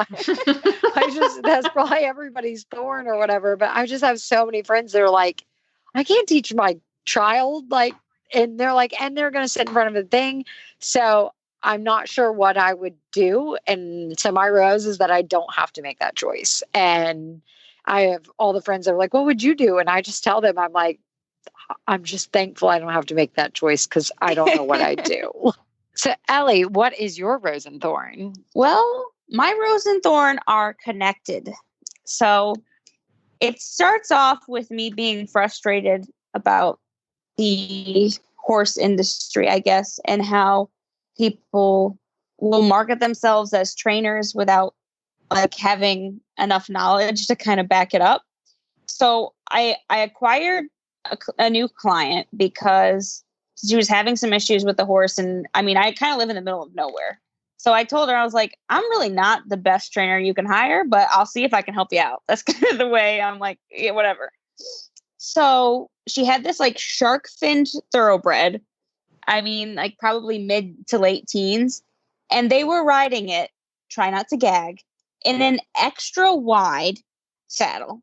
that's probably everybody's thorn or whatever. But I just have so many friends that are like, I can't teach my child and they're going to sit in front of a thing. So I'm not sure what I would do. And so my rose is that I don't have to make that choice. And I have all the friends that are like, what would you do? And I just tell them, I'm like, I'm just thankful I don't have to make that choice because I don't know what I do. So Ellie, what is your rose and thorn? Well, my rose and thorn are connected. So it starts off with me being frustrated about the horse industry, I guess, and how people will market themselves as trainers without like having enough knowledge to kind of back it up. So I acquired a new client because she was having some issues with the horse. And I mean, I kind of live in the middle of nowhere. So I told her, I was like, I'm really not the best trainer you can hire, but I'll see if I can help you out. That's kind of the way I'm like, yeah, whatever. So she had this like shark finned thoroughbred. I mean, like probably mid to late teens. And they were riding it, try not to gag, in an extra wide saddle.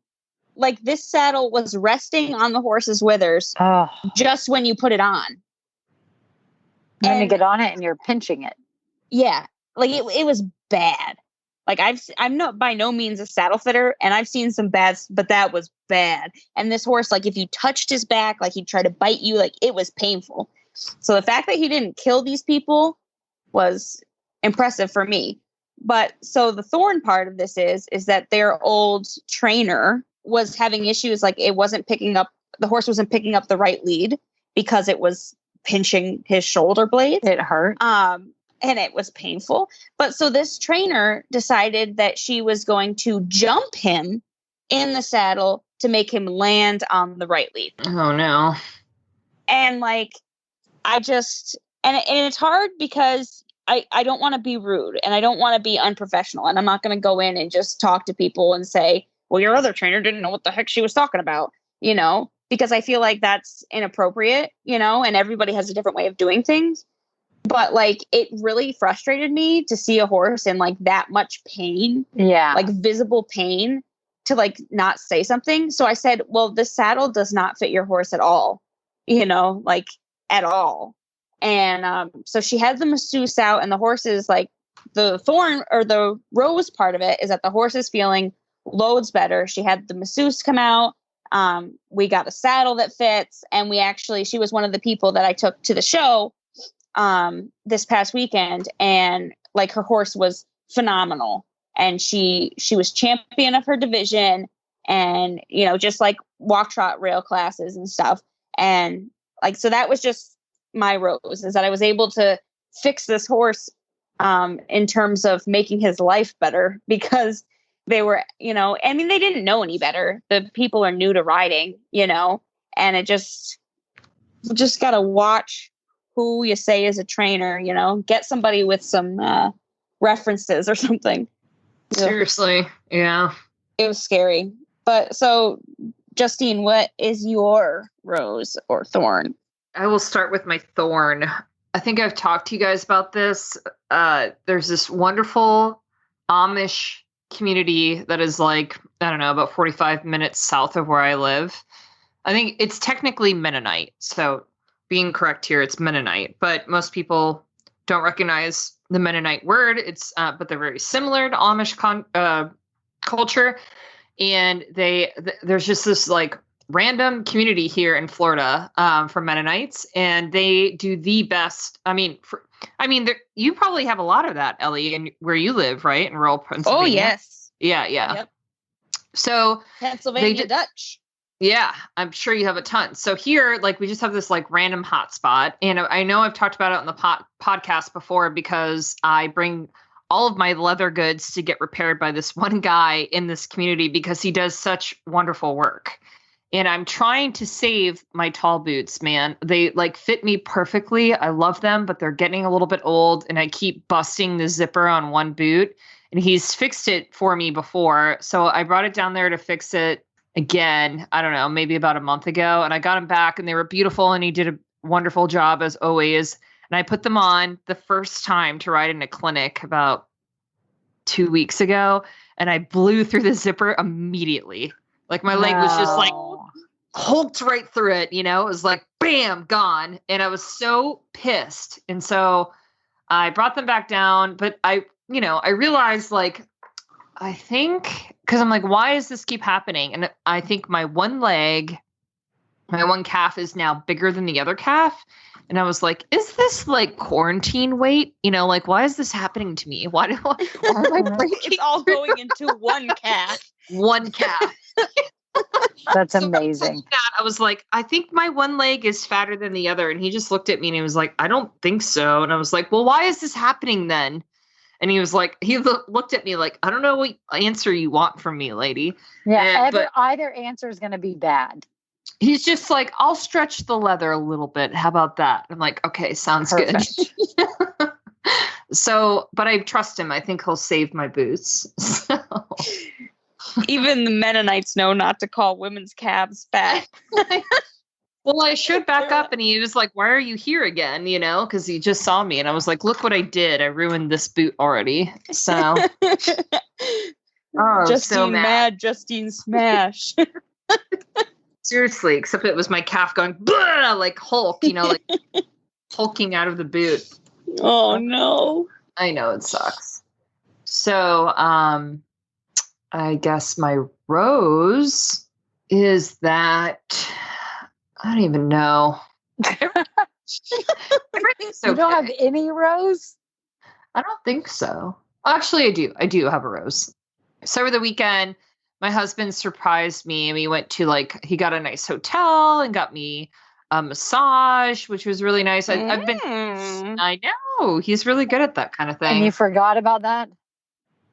Like this saddle was resting on the horse's withers just when you put it on. And then you get on it and you're pinching it. Yeah. Like it was bad. Like I'm not by no means a saddle fitter and I've seen some bad, but that was bad. And this horse, like if you touched his back, like he'd try to bite you, like it was painful. So the fact that he didn't kill these people was impressive for me. But so the thorn part of this is that their old trainer was having issues. Like it wasn't picking up, the horse wasn't picking up the right lead because it was pinching his shoulder blades. It hurt. And it was painful. But so this trainer decided that she was going to jump him in the saddle to make him land on the right lead. Oh no. And like, and it's hard because I don't want to be rude and I don't want to be unprofessional. And I'm not going to go in and just talk to people and say, well, your other trainer didn't know what the heck she was talking about, because I feel like that's inappropriate, and everybody has a different way of doing things. But like, it really frustrated me to see a horse in like that much pain, Yeah. like visible pain, to like not say something. So I said, well, this saddle does not fit your horse at all, like at all. And so she had the masseuse out, and the horse is like, the thorn or the rose part of it is that the horse is feeling loads better. She had the masseuse come out. We got a saddle that fits, and she was one of the people that I took to the show this past weekend, and like her horse was phenomenal, and she was champion of her division, and just like walk trot rail classes and stuff. And like, so that was just my rose, is that I was able to fix this horse in terms of making his life better, because they were, I mean, they didn't know any better. The people are new to riding, and it just got to watch who you say is a trainer, get somebody with some references or something. Seriously. Yeah. It was scary. But so, Justine, what is your rose or thorn? I will start with my thorn. I think I've talked to you guys about this. There's this wonderful Amish community that is like, I don't know, about 45 minutes south of where I live. I think it's technically Mennonite. So being correct here, it's Mennonite, but most people don't recognize the Mennonite word. It's, but they're very similar to Amish culture. And there's just this like random community here in Florida for Mennonites, and they do the best. I mean, you probably have a lot of that, Ellie, in where you live, right? In rural Pennsylvania. Oh, yes. Yeah. Yep. So Pennsylvania Dutch. Yeah, I'm sure you have a ton. So here, like, we just have this like random hotspot, and I know I've talked about it on the podcast before, because I bring all of my leather goods to get repaired by this one guy in this community, because he does such wonderful work. And I'm trying to save my tall boots, man. They like fit me perfectly. I love them, but they're getting a little bit old, and I keep busting the zipper on one boot, and he's fixed it for me before. So I brought it down there to fix it again, I don't know, maybe about a month ago, and I got them back, and they were beautiful, and he did a wonderful job as always. And I put them on the first time to ride in a clinic about 2 weeks ago, and I blew through the zipper immediately. Like my leg was just like hulked right through it, it was like bam, gone. And I was so pissed. And so I brought them back down, but I realized, like, I think, because I'm like, why does this keep happening? And I think my one calf is now bigger than the other calf. And I was like, is this like quarantine weight? Like, why is this happening to me? Why am I breaking? It's all going into one calf. One calf. That's So amazing. I was like, I think my one leg is fatter than the other. And he just looked at me and he was like, I don't think so. And I was like, well, why is this happening then? And he was like, looked at me like, I don't know what answer you want from me, lady. Yeah, but either answer is going to be bad. He's just like, I'll stretch the leather a little bit. How about that? I'm like, okay, sounds good. So, but I trust him. I think he'll save my boots. So. Even the Mennonites know not to call women's calves fat. Well, I showed back up, and he was like, why are you here again? Because he just saw me, and I was like, look what I did. I ruined this boot already. So, Justine so mad, Justine smash. Seriously, except it was my calf going, blah, like Hulk, like hulking out of the boot. Oh, no. I know, it sucks. So, I guess my rose is that... I don't even know. Everything's okay. You don't have any rose? I don't think so. Actually, I do. I do have a rose. So over the weekend, my husband surprised me, and we went to he got a nice hotel and got me a massage, which was really nice. I know he's really good at that kind of thing. And you forgot about that?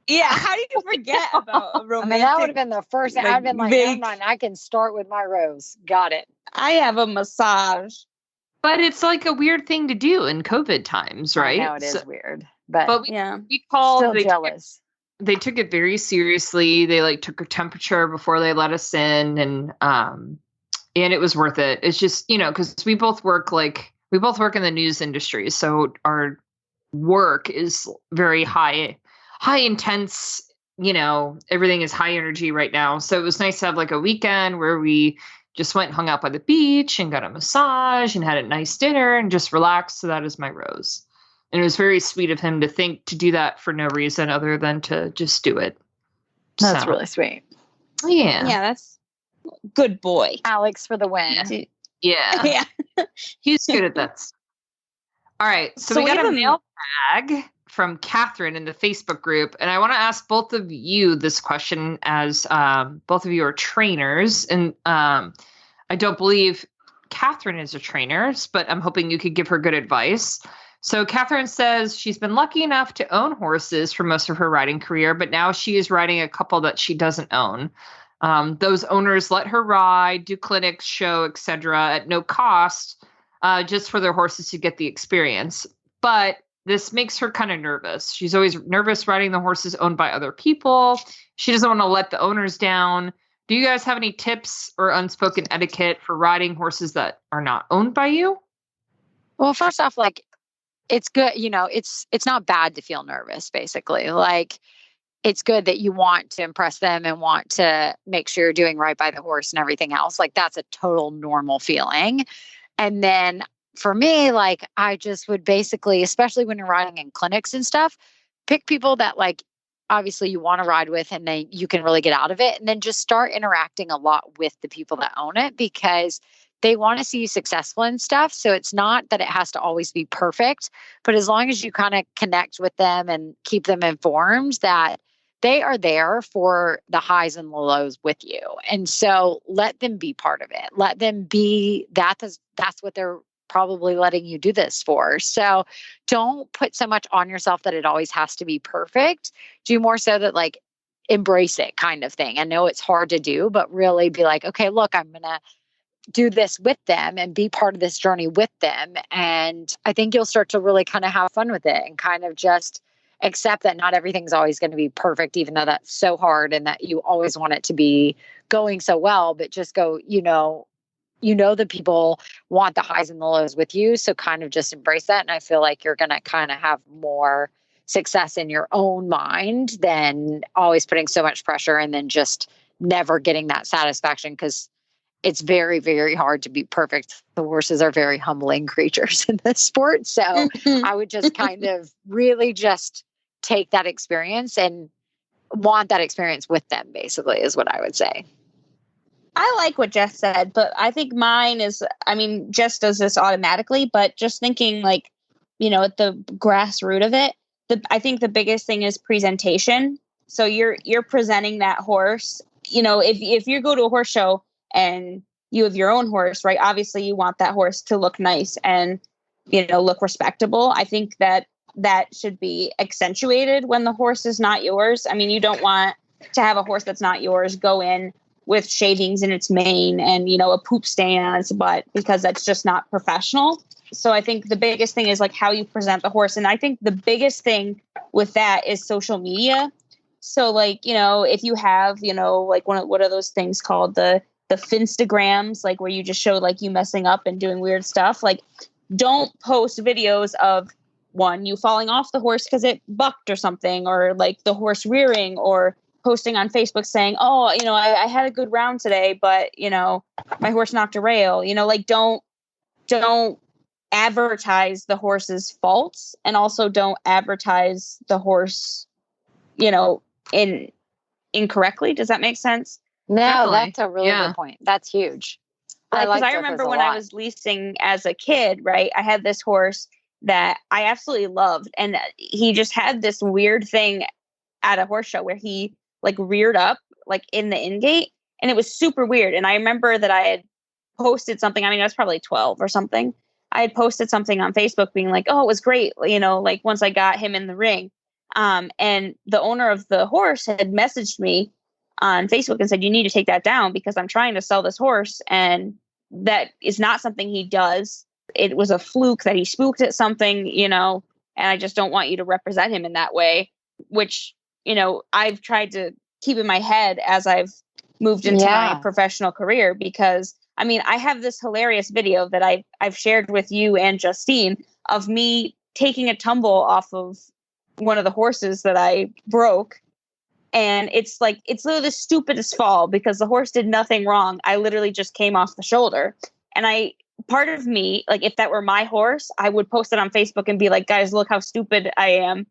Yeah, how do you forget about a romantic? I mean, that would have been the first. I'd been like, never mind, I can start with my rose. Got it. I have a massage. But it's like a weird thing to do in COVID times, right? I know it is weird. But we called. Still jealous. They took it very seriously. They took her temperature before they let us in, and it was worth it. It's just, because we both work we both work in the news industry, so our work is very high intense. Everything is high energy right now. So it was nice to have like a weekend where we just went and hung out by the beach and got a massage and had a nice dinner and just relaxed. So that is my rose. And it was very sweet of him to think to do that for no reason other than to just do it. That's really sweet. Yeah. Yeah, that's good boy. Alex for the win. Yeah. Yeah. He's good at that. All right. So we got a mailbag from Catherine in the Facebook group. And I want to ask both of you this question as both of you are trainers. And I don't believe Catherine is a trainer, but I'm hoping you could give her good advice. So Catherine says she's been lucky enough to own horses for most of her riding career, but now she is riding a couple that she doesn't own. Those owners let her ride, do clinics, show, etc. at no cost, just for their horses to get the experience. But this makes her kind of nervous. She's always nervous riding the horses owned by other people. She doesn't want to let the owners down. Do you guys have any tips or unspoken etiquette for riding horses that are not owned by you? Well, first off, like, it's good, it's not bad to feel nervous, basically. Like, it's good that you want to impress them and want to make sure you're doing right by the horse and everything else. Like, that's a total normal feeling. And then for me, like, I just would basically, especially when you're riding in clinics and stuff, pick people that, like, obviously you want to ride with and then you can really get out of it. And then just start interacting a lot with the people that own it, because they want to see you successful and stuff. So it's not that it has to always be perfect, but as long as you kind of connect with them and keep them informed that they are there for the highs and the lows with you. And so let them be part of it. Let them be that's what they're probably letting you do this for. So don't put so much on yourself that it always has to be perfect. Do more so that, like, embrace it kind of thing. I know it's hard to do, but really be like, okay, look, I'm going to do this with them and be part of this journey with them. And I think you'll start to really kind of have fun with it and kind of just accept that not everything's always going to be perfect, even though that's so hard and that you always want it to be going so well, but just go, the people want the highs and the lows with you. So kind of just embrace that. And I feel like you're going to kind of have more success in your own mind than always putting so much pressure and then just never getting that satisfaction, because it's very, very hard to be perfect. The horses are very humbling creatures in this sport. So I would just kind of really just take that experience and want that experience with them, basically, is what I would say. I like what Jess said, but I think mine is, Jess does this automatically, but just thinking, like, at the grassroots of it, I think the biggest thing is presentation. So you're presenting that horse. If you go to a horse show and you have your own horse, right? Obviously you want that horse to look nice and, look respectable. I think that should be accentuated when the horse is not yours. You don't want to have a horse that's not yours go in with shavings in its mane and, a poop stain on its butt, because that's just not professional. So I think the biggest thing is, like, how you present the horse. And I think the biggest thing with that is social media. So, like, if you have, like, what are those things called? The Finstagrams, like, where you just show, like, you messing up and doing weird stuff. Like, don't post videos of you falling off the horse because it bucked or something, or like the horse rearing, or posting on Facebook saying, oh, I had a good round today, but, my horse knocked a rail. Like, don't advertise the horse's faults, and also don't advertise the horse, incorrectly. Does that make sense? No, Definitely. That's a really good point. That's huge. Because I remember when I was leasing as a kid, right? I had this horse that I absolutely loved, and he just had this weird thing at a horse show where he, like, reared up, like, in the in-gate, and it was super weird. And I remember that I had posted something. I was probably 12 or something. I had posted something on Facebook being like, oh, it was great, like, once I got him in the ring. And the owner of the horse had messaged me on Facebook and said, you need to take that down, because I'm trying to sell this horse, and that is not something he does. It was a fluke that he spooked at something, and I just don't want you to represent him in that way, which, I've tried to keep in my head as I've moved into my professional career, because I mean, I have this hilarious video that I've shared with you and Justine of me taking a tumble off of one of the horses that I broke. And it's literally the stupidest fall because the horse did nothing wrong. I literally just came off the shoulder. And part of me, like if that were my horse, I would post it on Facebook and be like, guys, look how stupid I am,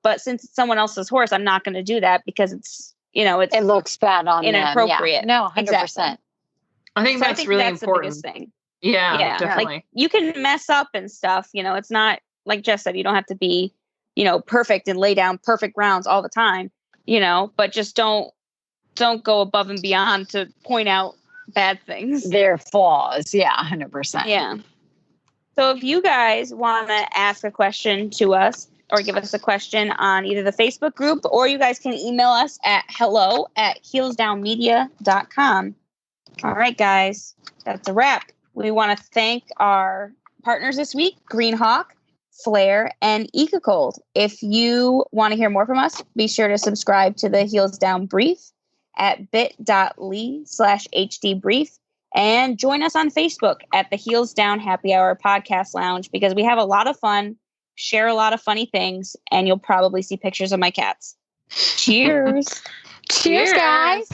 but since it's someone else's horse, I'm not going to do that because it's, it looks bad on inappropriate. Them. Yeah. No, 100%. Exactly. I think that's really important. The biggest thing. Yeah, definitely. Like you can mess up and stuff, it's not like Jess said, you don't have to be, perfect and lay down perfect rounds all the time, but just don't go above and beyond to point out bad things. Their flaws. Yeah, 100%. Yeah. So if you guys want to ask a question to us or give us a question on either the Facebook group, or you guys can email us at hello@heelsdownmedia.com. All right, guys, that's a wrap. We want to thank our partners this week, Greenhawk, Flair, and EcoCold. If you want to hear more from us, be sure to subscribe to the Heels Down Brief at bit.ly/hdbrief, and join us on Facebook at the Heels Down Happy Hour Podcast Lounge, because we have a lot of fun, share a lot of funny things, and you'll probably see pictures of my cats. Cheers. Cheers, guys.